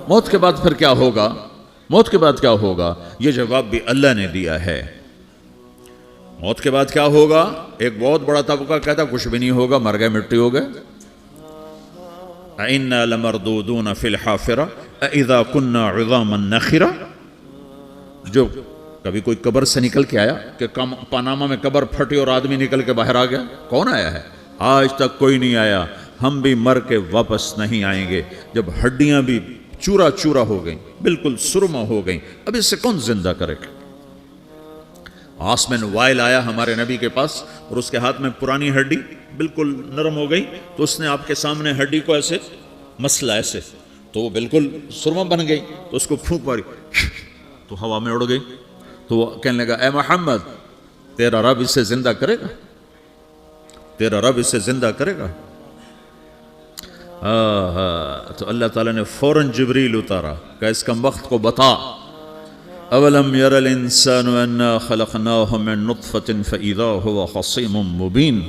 موت کے بعد پھر کیا ہوگا؟ موت کے بعد کیا ہوگا؟ یہ جواب بھی اللہ نے دیا ہے۔ موت کے بعد کیا ہوگا؟ ایک بہت بڑا طبقہ کہتا کچھ بھی نہیں ہوگا، مر گئے، مٹی ہو گئے۔ اِنَّا لَمَرْدُودُونَ فِي الْحَافِرَةِ اِذَا كُنَّا عِظَامًا نَخِرَةً، جو کبھی کوئی قبر سے نکل کے آیا کہ پاناما میں قبر پھٹی اور آدمی نکل کے باہر آ گیا؟ کون آیا ہے؟ آج تک کوئی نہیں آیا۔ ہم بھی مر کے واپس نہیں آئیں گے۔ جب ہڈیاں بھی چورا چورا ہو گئیں، بالکل سرما ہو گئیں، اب اس سے کون زندہ کرے گا؟ عاصم بن وائل آیا ہمارے نبی کے پاس اور اس کے ہاتھ میں پرانی ہڈی بالکل نرم ہو گئی، تو اس نے آپ کے سامنے ہڈی کو ایسے مسلا، ایسے، تو وہ بالکل سرما بن گئی، تو اس کو پھونک ماری تو ہوا میں اڑ گئی۔ تو وہ کہنے لگا اے محمد، تیرا رب اسے زندہ کرے گا؟ تیرا رب اسے زندہ کرے گا؟ تو اللہ تعالیٰ نے فوراً جبریل اتارا کہ اس کم وقت کو بتا، اولم یر الانسان انا خلقناہ من نطفۃ فاذا هو خصیم مبین،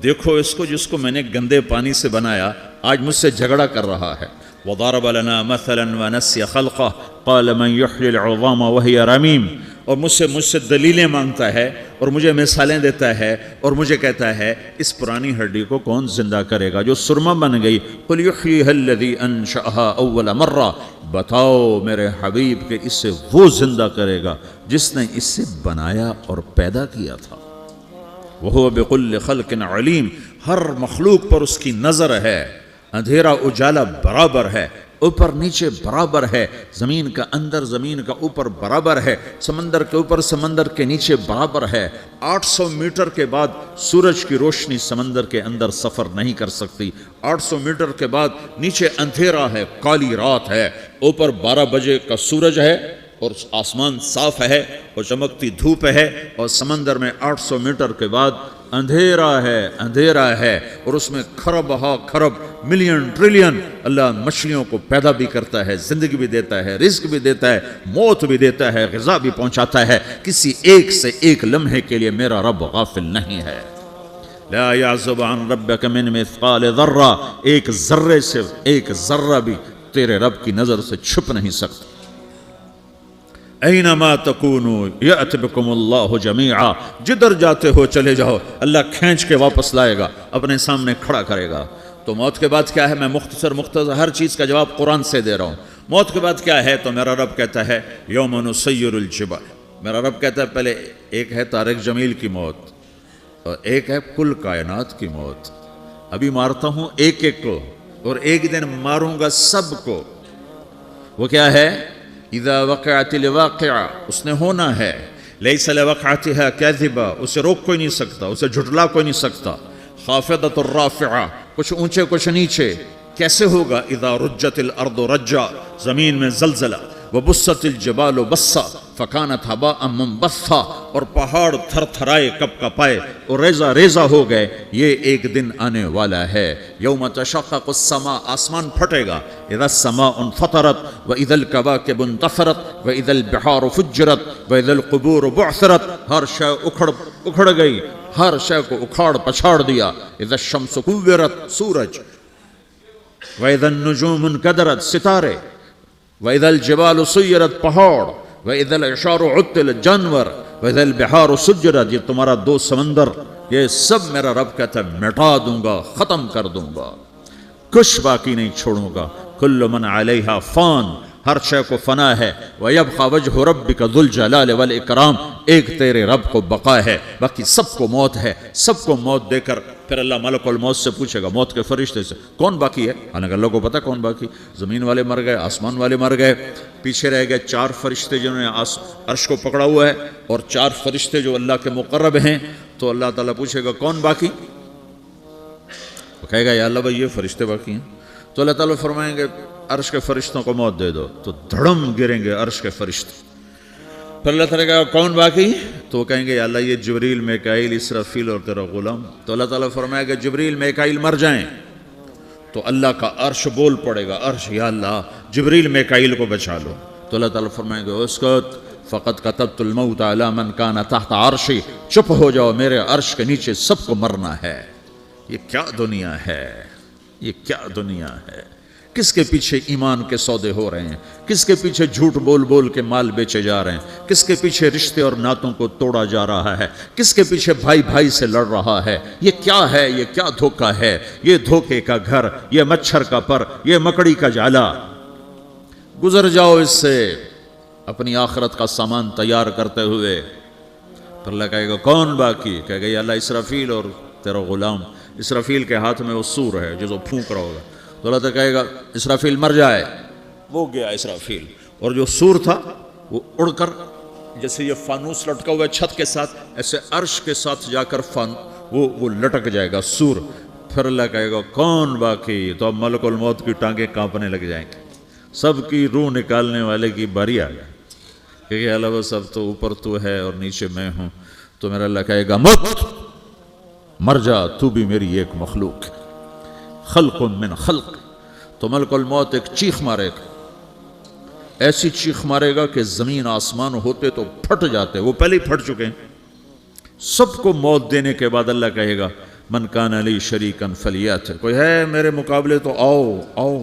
دیکھو اس کو جس کو میں نے گندے پانی سے بنایا، آج مجھ سے جھگڑا کر رہا ہے۔ وضرب لنا مثلا ونسی خلقہ قال من یحیی العظام وہی رمیم، اور مجھ سے دلیلیں مانگتا ہے اور مجھے مثالیں دیتا ہے اور مجھے کہتا ہے اس پرانی ہڈی کو کون زندہ کرے گا جو سرما بن گئی؟ قل یحییھا الذی انشأھا اول مرہ، بتاؤ میرے حبیب کہ اسے وہ زندہ کرے گا جس نے اسے بنایا اور پیدا کیا تھا۔ وہو بکل خلق علیم، ہر مخلوق پر اس کی نظر ہے، اندھیرا اجالا برابر ہے، اوپر نیچے برابر ہے، زمین کا اندر زمین کا اوپر برابر ہے، سمندر کے اوپر سمندر کے نیچے برابر ہے۔ 800 میٹر کے بعد سورج کی روشنی سمندر کے اندر سفر نہیں کر سکتی، 800 میٹر کے بعد نیچے اندھیرا ہے، کالی رات ہے، اوپر 12 بجے کا سورج ہے اور آسمان صاف ہے اور چمکتی دھوپ ہے، اور سمندر میں 800 میٹر کے بعد اندھیرا ہے اور اس میں کھرب ہا کھرب ملین ٹریلین اللہ مچھلیوں کو پیدا بھی کرتا ہے، زندگی بھی دیتا ہے، رزق بھی دیتا ہے، موت بھی دیتا ہے، غذا بھی پہنچاتا ہے۔ کسی ایک سے ایک لمحے کے لیے میرا رب غافل نہیں ہے۔ لا يعزب عن ربك من مثقال ذرہ، ایک ذرے سے ایک ذرہ بھی تیرے رب کی نظر سے چھپ نہیں سکتا۔ اینما تکونوا یأت بکم اللہ جمیعا، جدھر جاتے ہو چلے جاؤ، اللہ کھینچ کے واپس لائے گا، اپنے سامنے کھڑا کرے گا۔ تو موت کے بعد کیا ہے؟ میں مختصر ہر چیز کا جواب قرآن سے دے رہا ہوں۔ موت کے بعد کیا ہے؟ تو میرا رب کہتا ہے یوم نسیر الجبال، میرا رب کہتا ہے پہلے ایک ہے طارق جمیل کی موت اور ایک ہے کل کائنات کی موت۔ ابھی مارتا ہوں ایک ایک کو اور ایک دن ماروں گا سب کو۔ وہ کیا ہے؟ اذا وقعت الواقعہ، اس نے ہونا ہے، لیس لوقعتها کاذبہ، اسے روک کوئی نہیں سکتا، اسے جھٹلا کوئی نہیں سکتا۔ خافضۃ الرافعہ، کچھ اونچے کچھ نیچے۔ کیسے ہوگا؟ اذا رجت الارض رجا، زمین میں زلزلہ، وبست الجبال بسا فکانت ہباء منبثا، اور پہاڑ تھر تھرائے کپ کپائے اور ریزہ ریزہ ہو گئے۔ یہ ایک دن آنے والا ہے، یوم تشقق السماء، آسمان پھٹے گا، اذا السماء انفطرت واذا الکواکب انتثرت واذا البحار فجرت واذا القبور بعثرت، ہر شے اکھڑ گئی، ہر شے کو اکھاڑ پچھاڑ دیا۔ اذا الشمس کورت، سورج، واذا النجوم انکدرت، ستارے، وَإِذَا الْجِبَالُ سُيِّرَتْ پہاڑ، وَإِذَا الْعِشَارُ عُطِّلَتْ جانور، وَإِذَا الْبِحَارُ سُجِّرَتْ، یہ تمہارا 2 سمندر، یہ سب میرا رب کہتا ہے مٹا دوں گا، ختم کر دوں گا، کچھ باقی نہیں چھوڑوں گا۔ كُلُّ مَنْ عَلَيْهَا فان، ہر شے کو فنا ہے۔ وَيَبْقَى وَجْهُ رَبِّكَ ذُو الْجَلَالِ وَالْإِكْرَامِ، ایک تیرے رب کو بقا ہے، باقی سب کو موت ہے۔ سب کو موت دے کر پھر اللہ ملک الموت سے پوچھے گا، موت کے فرشتے سے، کون باقی ہے؟ حالانکہ اللہ کو پتا کون باقی، زمین والے مر گئے، آسمان والے مر گئے، پیچھے رہ گئے 4 فرشتے جنہوں نے عرش کو پکڑا ہوا ہے اور 4 فرشتے جو اللہ کے مقرب ہیں۔ تو اللہ تعالیٰ پوچھے گا کون باقی؟ وہ کہے گا یا اللہ بھائی یہ فرشتے باقی ہیں۔ تو اللہ تعالیٰ فرمائیں گے عرش کے فرشتوں کو موت دے دو، تو دھڑم گریں گے عرش کے فرشتے۔ پھر اللہ تعالیٰ کہا کون باقی؟ تو وہ کہیں گے یا اللہ یہ جبریل میکائیل اسرافیل اور تیرا غلام۔ تو اللہ تعالیٰ فرمائے گا جبریل میکائیل مر جائیں، تو اللہ کا عرش بول پڑے گا، عرش یا اللہ جبریل میکائیل کو بچا لو۔ تو اللہ تعالیٰ فرمائے گا اسکت فقد کتبت الموت علی من کان تحت عرشی، چپ ہو جاؤ، میرے عرش کے نیچے سب کو مرنا ہے۔ یہ کیا دنیا ہے، یہ کیا دنیا ہے کس کے پیچھے ایمان کے سودے ہو رہے ہیں، کس کے پیچھے جھوٹ بول بول کے مال بیچے جا رہے ہیں، کس کے پیچھے رشتے اور ناتوں کو توڑا جا رہا ہے، کس کے پیچھے بھائی بھائی سے لڑ رہا ہے، یہ کیا ہے، یہ کیا دھوکہ ہے، یہ دھوکے کا گھر، یہ مچھر کا پر، یہ مکڑی کا جالا۔ گزر جاؤ اس سے اپنی آخرت کا سامان تیار کرتے ہوئے۔ پھر اللہ کہے گا کون باقی؟ کہے گا یا اللہ اسرافیل اور تیرا غلام۔ اسرافیل کے ہاتھ میں وہ سور ہے جو پھونک رہا ہوگا، تو اللہ تعالیٰ کہے گا اسرافیل مر جائے، وہ گیا اسرافیل، اور جو سور تھا وہ اڑ کر جیسے یہ فانوس لٹکا ہوا ہے چھت کے ساتھ، ایسے عرش کے ساتھ جا کر وہ لٹک جائے گا سور۔ پھر اللہ کہے گا کون باقی؟ تو اب ملک الموت کی ٹانگیں کانپنے لگ جائیں گے، سب کی روح نکالنے والے کی باری آ گئی، کیونکہ اللہ سب تو اوپر تو ہے اور نیچے میں ہوں۔ تو میرا اللہ کہے گا مت، مر جا، تو بھی میری ایک مخلوق ہے، خلق من خلق۔ تو ملک الموت ایک چیخ مارے گا، ایسی چیخ مارے گا کہ زمین آسمان ہوتے تو پھٹ جاتے، وہ پہلے ہی پھٹ چکے ہیں۔ سب کو موت دینے کے بعد اللہ کہے گا من کان لی شریکا فلیات، کوئی ہے میرے مقابلے تو آؤ آؤ،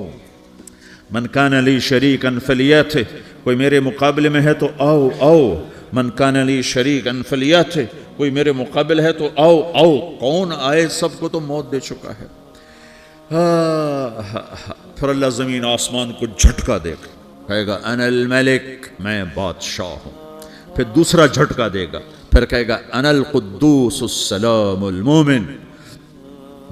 من کان لی شریکا فلیات، کوئی میرے مقابلے میں ہے تو آؤ آؤ، من کان لی شریکا فلیات، کوئی میرے مقابل ہے تو آؤ آؤ۔ کون آئے؟ سب کو تو موت دے چکا ہے۔ پھر اللہ زمین آسمان کو جھٹکا دے گا، کہے گا انا الملک، میں بادشاہ ہوں۔ پھر دوسرا جھٹکا دے گا، پھر کہے گا انا القدوس السلام المومن،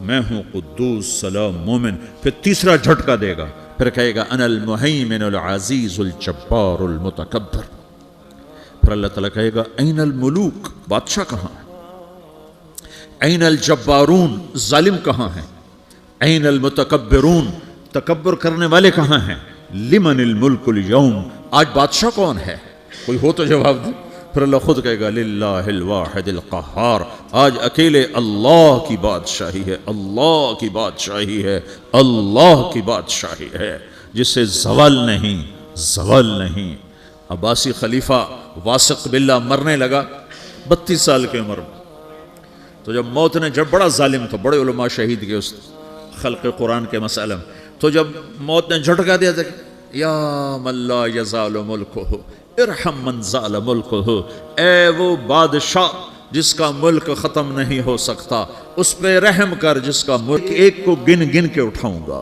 میں ہوں قدوس سلام مومن۔ پھر تیسرا جھٹکا دے گا، پھر کہے گا انا المہیمن العزیز الجبار المتکبر۔ پھر اللہ تعالیٰ کہے گا این الملوک، بادشاہ کہاں ہے؟ این الجبارون، ظالم کہاں ہیں؟ این المتکبرون، تکبر کرنے والے کہاں ہیں؟ لمن الملک اليوم، آج بادشاہ کون ہے؟ کوئی ہو تو جواب دے۔ پھر اللہ خود کہے گا للہ الواحد القہار، آج اکیلے اللہ کی بادشاہی ہے، اللہ کی بادشاہی ہے، اللہ کی بادشاہی ہے، جس سے زوال نہیں، زوال نہیں۔ عباسی خلیفہ واثق باللہ مرنے لگا 32 سال کی عمر میں، تو جب موت نے، جب بڑا ظالم تھا، بڑے علماء شہید کے اس خلق قرآن کے مسئلہ میں، تو جب موت نے جھٹکا دیا تھا یا من لا یزال ملکہ ارحم من زال ملکہ، اے وہ بادشاہ جس کا ملک ختم نہیں ہو سکتا، اس پہ رحم کر جس کا ملک ایک کو گن گن کے اٹھاؤں گا۔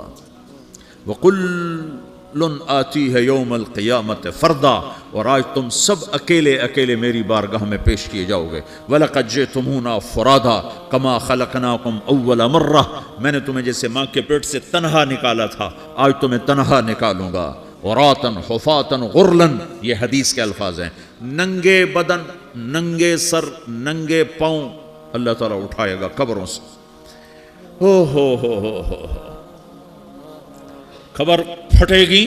وَقُلٌ آتیہ یوم القیامت فردا، اور آج تم سب اکیلے اکیلے میری بارگاہ میں پیش کیے جاؤ گے۔ وَلَقَدْ جِئْتُمُونَا فُرَادَا كَمَا خَلَقْنَاكُمْ أَوَّلَ مَرَّةٍ، میں نے تمہیں جیسے ماں کے پیٹ سے تنہا نکالا تھا، آج تمہیں تنہا نکالوں گا۔ عُرَاةً حُفَاةً غُرْلًا، یہ حدیث کے الفاظ ہیں، ننگے بدن، ننگے سر، ننگے پاؤں اللہ تعالیٰ اٹھائے گا قبروں سے۔ ہو خبر پھٹے گی،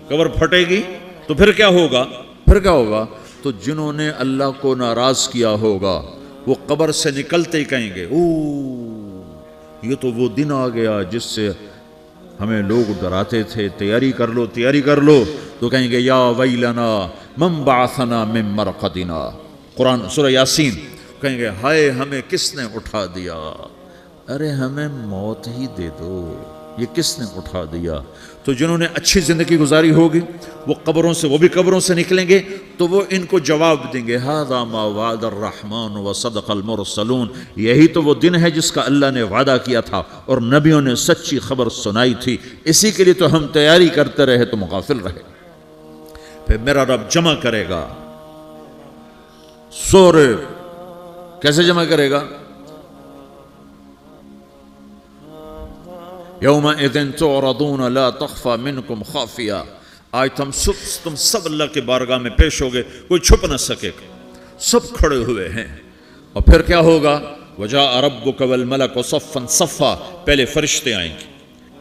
قبر پھٹے گی تو پھر کیا ہوگا؟ پھر کیا ہوگا؟ تو جنہوں نے اللہ کو ناراض کیا ہوگا وہ قبر سے نکلتے ہی کہیں گے یہ تو وہ دن آ گیا جس سے ہمیں لوگ ڈراتے تھے، تیاری کر لو تیاری کر لو۔ تو کہیں گے یا ویلنا من بعثنا من مرقدنا، قرآن سورہ یاسین، کہیں گے ہائے ہمیں کس نے اٹھا دیا، ارے ہمیں موت ہی دے دو، یہ کس نے اٹھا دیا۔ تو جنہوں نے اچھی زندگی گزاری ہوگی وہ قبروں سے، وہ بھی قبروں سے نکلیں گے تو وہ ان کو جواب دیں گے ھذا ما وعد الرحمن وصدق المرسلون، یہی تو وہ دن ہے جس کا اللہ نے وعدہ کیا تھا اور نبیوں نے سچی خبر سنائی تھی، اسی کے لیے تو ہم تیاری کرتے رہے تو مغافل رہے۔ پھر میرا رب جمع کرے گا سورے، کیسے جمع کرے گا؟ یومئذ تعرضون لا تخفى منکم خافیہ، آج تم سب اللہ کے بارگاہ میں پیش ہوگے، کوئی چھپ نہ سکے گا، سب کھڑے ہوئے ہیں۔ اور پھر کیا ہوگا؟ وجاء ربک والملک صفا صفا، پہلے فرشتے آئیں گے،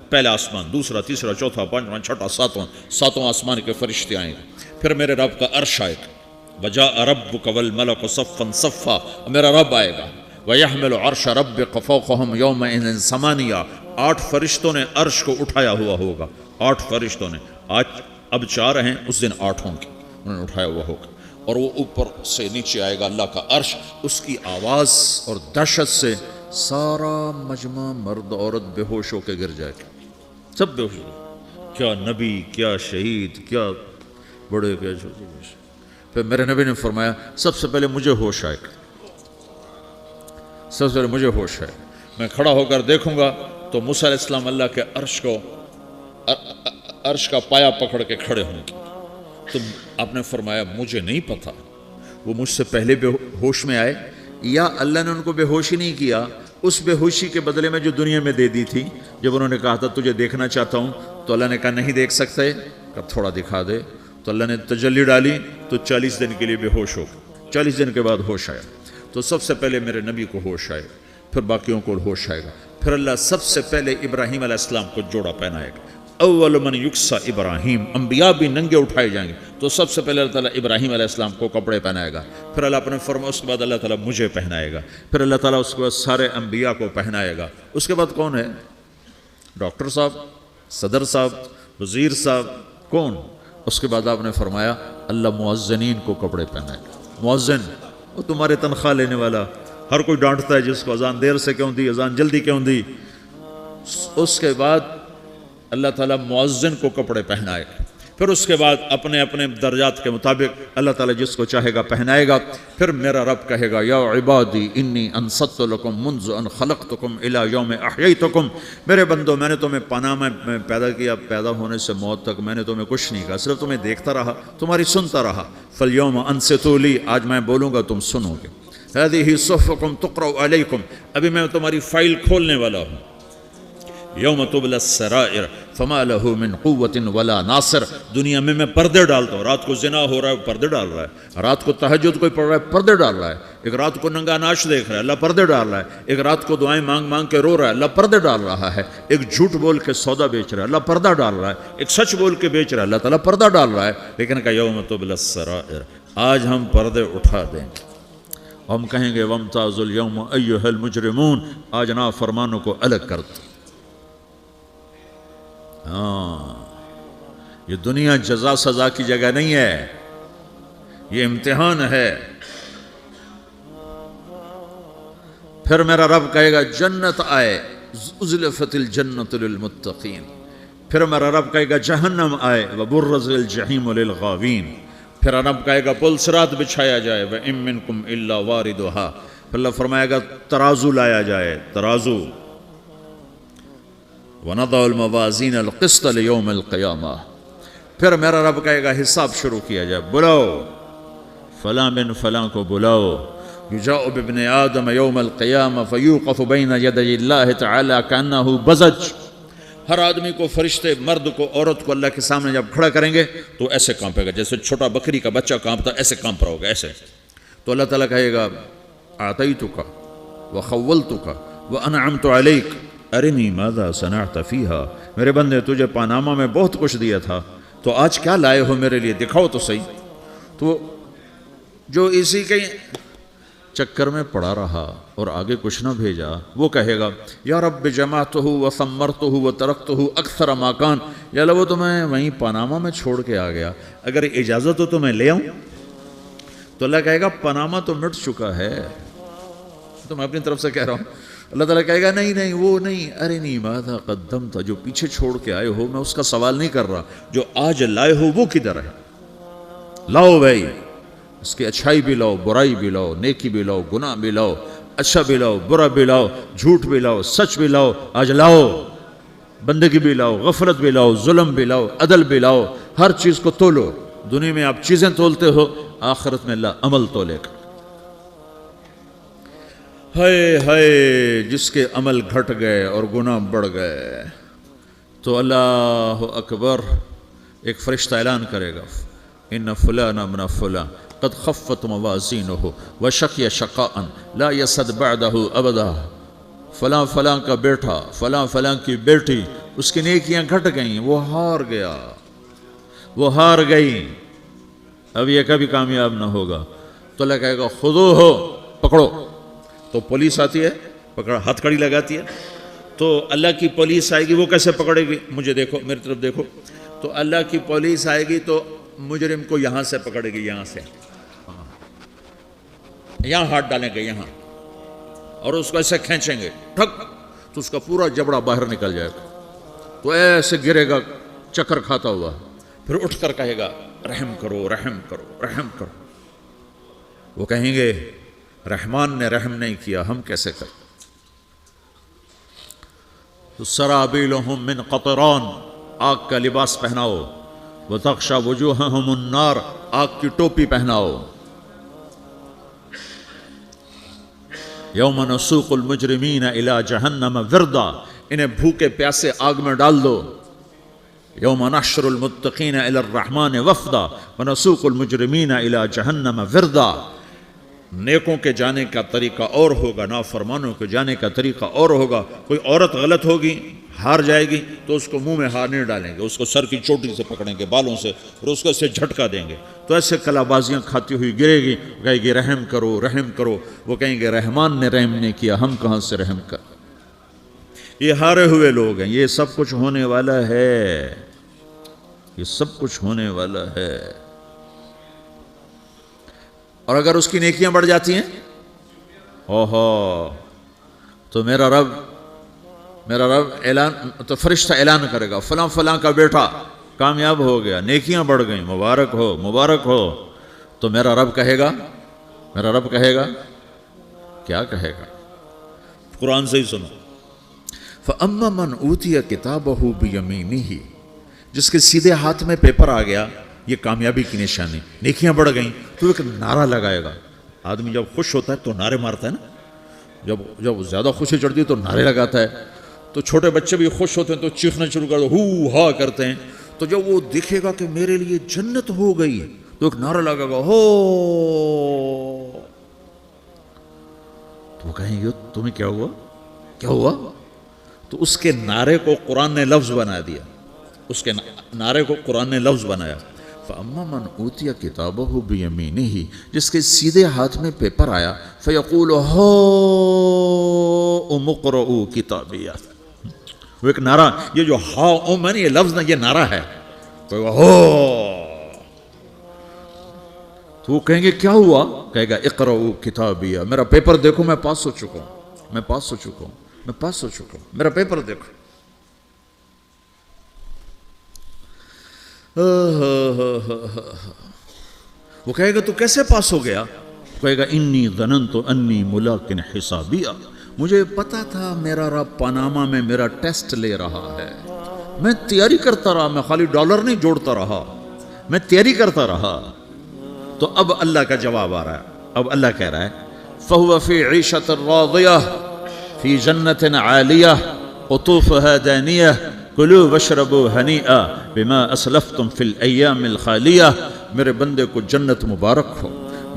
پہلا آسمان، دوسرا، تیسرا، چوتھا، پانچواں، چھٹا، ساتواں آسمان کے فرشتے آئیں گے، پھر میرے رب کا عرش آئے گا۔ وجاء ربک والملک صفا صفا، میرا رب آئے گا۔ وَيَحْمِلُ عَرْشَ رَبِّكَ فَوْقَهُمْ يَوْمَئِذٍ ثَمَانِيَةٌ، 8 فرشتوں نے عرش کو اٹھایا ہوا ہوگا، 8 فرشتوں نے، آج اب 4 ہیں، اس دن 8 ہوں گے، انہوں نے اٹھایا ہوا ہوگا، اور وہ اوپر سے نیچے آئے گا اللہ کا عرش، اس کی آواز اور دہشت سے سارا مجمع مرد عورت بے ہوش ہو کے گر جائے گا، سب بے ہوش ہو، کیا نبی، کیا شہید، کیا بڑے، کیا چھوٹے. پھر میرے نبی نے فرمایا سب سے پہلے مجھے ہوش آئے گا، سب سے پہلے مجھے ہوش آئے. میں کھڑا ہو کر دیکھوں گا تو موسیٰ علیہ السلام اللہ کے عرش کا پایا پکڑ کے کھڑے ہوں گے. تو آپ نے فرمایا مجھے نہیں پتا وہ مجھ سے پہلے بے ہوش میں آئے یا اللہ نے ان کو بے ہوشی نہیں کیا، اس بے ہوشی کے بدلے میں جو دنیا میں دے دی تھی. جب انہوں نے کہا تھا تجھے دیکھنا چاہتا ہوں تو اللہ نے کہا نہیں دیکھ سکتے، کہ تھوڑا دکھا دے. تو اللہ نے تجلی ڈالی تو 40 دن کے لیے بے ہوش ہو. 40 دن کے بعد ہوش آیا. تو سب سے پہلے میرے نبی کو ہوش آئے، پھر باقیوں کو ہوش آئے گا. پھر اللہ سب سے پہلے ابراہیم علیہ السلام کو جوڑا پہنائے گا. اول من یکسا ابراہیم، انبیاء بھی ننگے اٹھائے جائیں گے تو سب سے پہلے اللہ تعالیٰ ابراہیم علیہ السلام کو کپڑے پہنائے گا. پھر اللہ اپنے فرما اس کے بعد اللہ تعالیٰ مجھے پہنائے گا. پھر اللہ تعالیٰ اس کے بعد سارے انبیاء کو پہنائے گا. اس کے بعد کون ہے؟ ڈاکٹر صاحب، صدر صاحب، وزیر صاحب، کون؟ اس کے بعد آپ نے فرمایا اللہ مؤذنین کو کپڑے پہنائے گا. مؤذن وہ تمہارے تنخواہ لینے والا، ہر کوئی ڈانٹتا ہے جس کو اذان دیر سے کیوں دی، اذان جلدی کیوں دی. اس کے بعد اللہ تعالیٰ مؤذن کو کپڑے پہنائے گا. پھر اس کے بعد اپنے اپنے درجات کے مطابق اللہ تعالیٰ جس کو چاہے گا پہنائے گا. پھر میرا رب کہے گا یا عبادی انی انصت لکم منذ ان خلقتکم الی یوم احییتکم، میرے بندو میں نے تمہیں پناہ میں پیدا کیا، پیدا ہونے سے موت تک میں نے تمہیں کچھ نہیں کہا، صرف تمہیں دیکھتا رہا، تمہاری سنتا رہا. فالیوم انصتوا لی، آج میں بولوں گا تم سنو گے. ہذہ صحفکم تقرأ علیکم، ابھی میں تمہاری فائل کھولنے والا ہوں. یوم تبلی السرائر فما لہ من قوت ولا ناصر، دنیا میں پردے ڈالتا ہوں. رات کو زنا ہو رہا ہے پردے ڈال رہا ہے، رات کو تہجد کوئی پڑھ رہا ہے پردے ڈال رہا ہے، ایک رات کو ننگا ناچ دیکھ رہا ہے اللہ پردے ڈال رہا ہے، ایک رات کو دعائیں مانگ مانگ کے رو رہا ہے اللہ پردے ڈال رہا ہے، ایک جھوٹ بول کے سودا بیچ رہا ہے اللہ پردہ ڈال رہا ہے، ایک سچ بول کے بیچ رہا ہے اللہ تعالیٰ پردہ ڈال رہا ہے. لیکن کہ یوم تبلی السرائر، آج ہم پردے اٹھا دیں گے. ہم کہیں گے وامتازوا اليوم ایھا المجرمون، آج نافرمانوں کو الگ کر دو. ہاں، یہ دنیا جزا سزا کی جگہ نہیں ہے، یہ امتحان ہے. پھر میرا رب کہے گا جنت آئے، ازلفت الجنت للمتقین. پھر میرا رب کہے گا جہنم آئے، وبرز الجحیم للغاوین. پھر رب کہے گا پل صراط بچھایا جائے، وَإِن مِّنكُمْ إِلَّا وَارِدُهَا. پھر اللہ فرمائے گا ترازو لایا جائے، ترازو. وَنَضَعُ الْمَوَازِينَ الْقِسْطَ لِيَوْمِ الْقِيَامَةِ. پھر میرا رب کہے گا حساب شروع کیا جائے، بلاؤ فلاں بن فلاں کو بلاؤ. يُجَاءُ بِابْنِ آدَمَ يَوْمَ الْقِيَامَةِ فَيُوقَفُ بَيْنَ يَدَيِ اللَّهِ تَعَالَى كَأَنَّهُ بَزَجٌ. ہر آدمی کو، فرشتے، مرد کو، عورت کو اللہ کے سامنے جب کھڑا کریں گے تو ایسے کانپے گا جیسے چھوٹا بکری کا بچہ کانپتا، ایسے کانپ رہا ہوگا ایسے. تو اللہ تعالیٰ کہے گا أَعْطَيْتُكَ وَخَوَّلْتُكَ وَأَنْعَمْتُ عَلَيْكَ ارنی ماذا صنعت فیہا. میرے بندے تجھے پاناما میں بہت کچھ دیا تھا، تو آج کیا لائے ہو میرے لیے، دکھاؤ تو صحیح. تو جو اسی کے چکر میں پڑا رہا اور آگے کچھ نہ بھیجا، وہ کہے گا یا رب جمعتہ وثمرتہ وترکتہ اکثر ما کان. یا اللہ وہ تو میں وہیں پاناما میں چھوڑ کے آ گیا، اگر اجازت ہو تو میں لے آؤں. تو اللہ کہے گا پاناما تو مٹ چکا ہے، تو میں اپنی طرف سے کہہ رہا ہوں. اللہ تعالیٰ کہے گا نہیں نہیں وہ نہیں، ارنی ماذا قدمت، جو پیچھے چھوڑ کے آئے ہو میں اس کا سوال نہیں کر رہا، جو آج لائے ہو وہ کدھر ہے. لاؤ بھائی، اس کی اچھائی بھی لاؤ، برائی بھی لاؤ، نیکی بھی لاؤ، گناہ بھی لاؤ، اچھا بھی لاؤ، برا بھی لاؤ، جھوٹ بھی لاؤ، سچ بھی لاؤ. آج لاؤ، بندگی بھی لاؤ، غفلت بھی لاؤ، ظلم بھی لاؤ، عدل بھی لاؤ. ہر چیز کو تولو. دنیا میں آپ چیزیں تولتے ہو، آخرت میں اللہ عمل تولے گا. ہائے ہائے جس کے عمل گھٹ گئے اور گناہ بڑھ گئے تو اللہ اکبر، ایک فرشتہ اعلان کرے گا ان فلان ابن فلان قد خفت موازینہ وشقی شقاء لا یسد بعدہ ابدا. فلاں فلاں کا بیٹا، فلاں فلاں کی بیٹی، اس کی نیکیاں گھٹ گئیں، وہ ہار گیا، وہ ہار گئی، اب یہ کبھی کامیاب نہ ہوگا. تو اللہ کہے گا خودو ہو، پکڑو. تو پولیس آتی ہے، پکڑا، ہتھ کڑی لگاتی ہے. تو اللہ کی پولیس آئے گی، وہ کیسے پکڑے گی؟ مجھے دیکھو، میری طرف دیکھو. تو اللہ کی پولیس آئے گی تو مجرم کو یہاں سے پکڑے گی، یہاں سے، یہاں ہاتھ ڈالیں گے یہاں، اور اس کو ایسے کھینچیں گے ٹھک، تو اس کا پورا جبڑا باہر نکل جائے گا. تو ایسے گرے گا چکر کھاتا ہوا، پھر اٹھ کر کہے گا رحم کرو رحم کرو رحم کرو. وہ کہیں گے رحمان نے رحم نہیں کیا، ہم کیسے کریں؟ تو سرابیلہم من قطران، آگ کا لباس پہناؤ، وتغشی وجوہہم النار، آگ کی ٹوپی پہناؤ. یوم نسوق المجرمین الی جہنم وردا، انہیں بھوکے پیاسے آگ میں ڈال دو. یوم نحشر المتقین الی الرحمن وفدا ونسوق المجرمین الی جہنم وردا. نیکوں کے جانے کا طریقہ اور ہوگا، نافرمانوں کے جانے کا طریقہ اور ہوگا. کوئی عورت غلط ہوگی، ہار جائے گی تو اس کو منہ میں ہار نہیں ڈالیں گے، اس کو سر کی چوٹی سے پکڑیں گے، بالوں سے، اور اس کو سے جھٹکا دیں گے. تو ایسے کلا بازیاں کھاتی ہوئی گرے گی، کہے گی رحم کرو رحم کرو. وہ کہیں گے رحمان نے رحم نہیں کیا، ہم کہاں سے رحم کر. یہ ہارے ہوئے لوگ ہیں. یہ سب کچھ ہونے والا ہے، یہ سب کچھ ہونے والا ہے. اور اگر اس کی نیکیاں بڑھ جاتی ہیں اوہو، تو میرا رب اعلان، تو فرشتہ اعلان کرے گا فلاں فلاں کا بیٹا کامیاب ہو گیا، نیکیاں بڑھ گئیں، مبارک ہو مبارک ہو. تو میرا رب کہے گا کیا کہے گا؟ قرآن سے ہی سنو. فَأَمَّا مَنْ أُوتِيَ كِتَابَهُ بِيَمِينِهِ، جس کے سیدھے ہاتھ میں پیپر آ گیا، یہ کامیابی کی نشانی، نیکیاں بڑھ گئیں. تو ایک نعرہ لگائے گا. آدمی جب خوش ہوتا ہے تو نعرے مارتا ہے نا، جب زیادہ خوشی چڑھتی ہے تو نعرے لگاتا ہے. تو چھوٹے بچے بھی خوش ہوتے ہیں تو چیخنا شروع کر دو، ہو ہا کرتے ہیں. تو جب وہ دیکھے گا کہ میرے لیے جنت ہو گئی تو ایک نعرہ لگے گا ہو. تو وہ کہیں گے تمہیں کیا ہوا؟ تو اس کے نعرے کو قرآن نے لفظ بنا دیا، اس کے نعرے کو قرآن نے لفظ بنایا. فَأَمَّا مَنْ أُوتِيَ كِتَابَهُ بِيَمِينِهِ، جس کے سیدھے ہاتھ میں پیپر آیا، فَيَقُولُ هَاؤْمُ اقْرَءُوا كِتَابِيَهْ. وہ ایک نعرہ، یہ جو ہاؤم ہے نا، یہ لفظ نہ، یہ نعرہ ہے. تو وہ کہیں گے کیا ہوا؟ کہے گا اقرؤوا کتابیہ، میرا پیپر دیکھو، میں پاس ہو چکا ہوں، میرا پیپر دیکھو. وہ کہے گا تو کیسے پاس ہو گیا؟ کہے گا انی ظننت انی ملاق حسابیہ، مجھے پتا تھا میرا رب پاناما میں میرا ٹیسٹ لے رہا ہے. میں تیاری کرتا رہا، میں خالی ڈالر نہیں جوڑتا رہا، میں تیاری کرتا رہا. تو اب اللہ کا جواب آ رہا ہے. اب اللہ کہہ رہا ہے فَهُوَ فِي عِيشَةٍ رَاضِيَةٍ فِي جَنَّةٍ عَالِيَةٍ قُطُوفُهَا دَانِيَةٌ کلو واشربوا ہنیئا بما اسلفتم فی الایام الخالیہ. میرے بندے کو جنت مبارک ہو،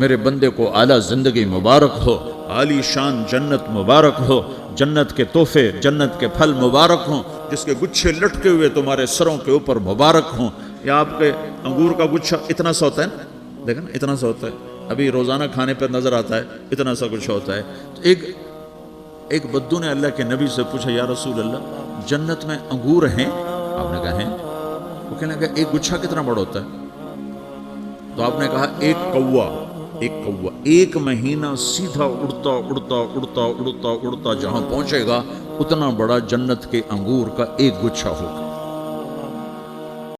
میرے بندے کو اعلیٰ زندگی مبارک ہو، عالی شان جنت مبارک ہو، جنت کے تحفے، جنت کے پھل مبارک ہوں، جس کے گچھے لٹکے ہوئے تمہارے سروں کے اوپر مبارک ہوں. یا آپ کے انگور کا گچھا اتنا سا ہوتا ہے نا، دیکھیں نا اتنا سا ہوتا ہے، ابھی روزانہ کھانے پر نظر آتا ہے، اتنا سا کچھ ہوتا ہے. تو ایک بدو نے اللہ کے نبی سے پوچھا یا رسول اللہ جنت میں انگور ہیں؟ آپ نے کہا ہیں. وہ کہنے لگا ایک گچھا کتنا بڑا ہوتا ہے؟ تو آپ نے کہا ایک مہینہ سیدھا اڑتا جہاں پہنچے گا اتنا بڑا جنت کے انگور کا ایک گچھا ہوگا.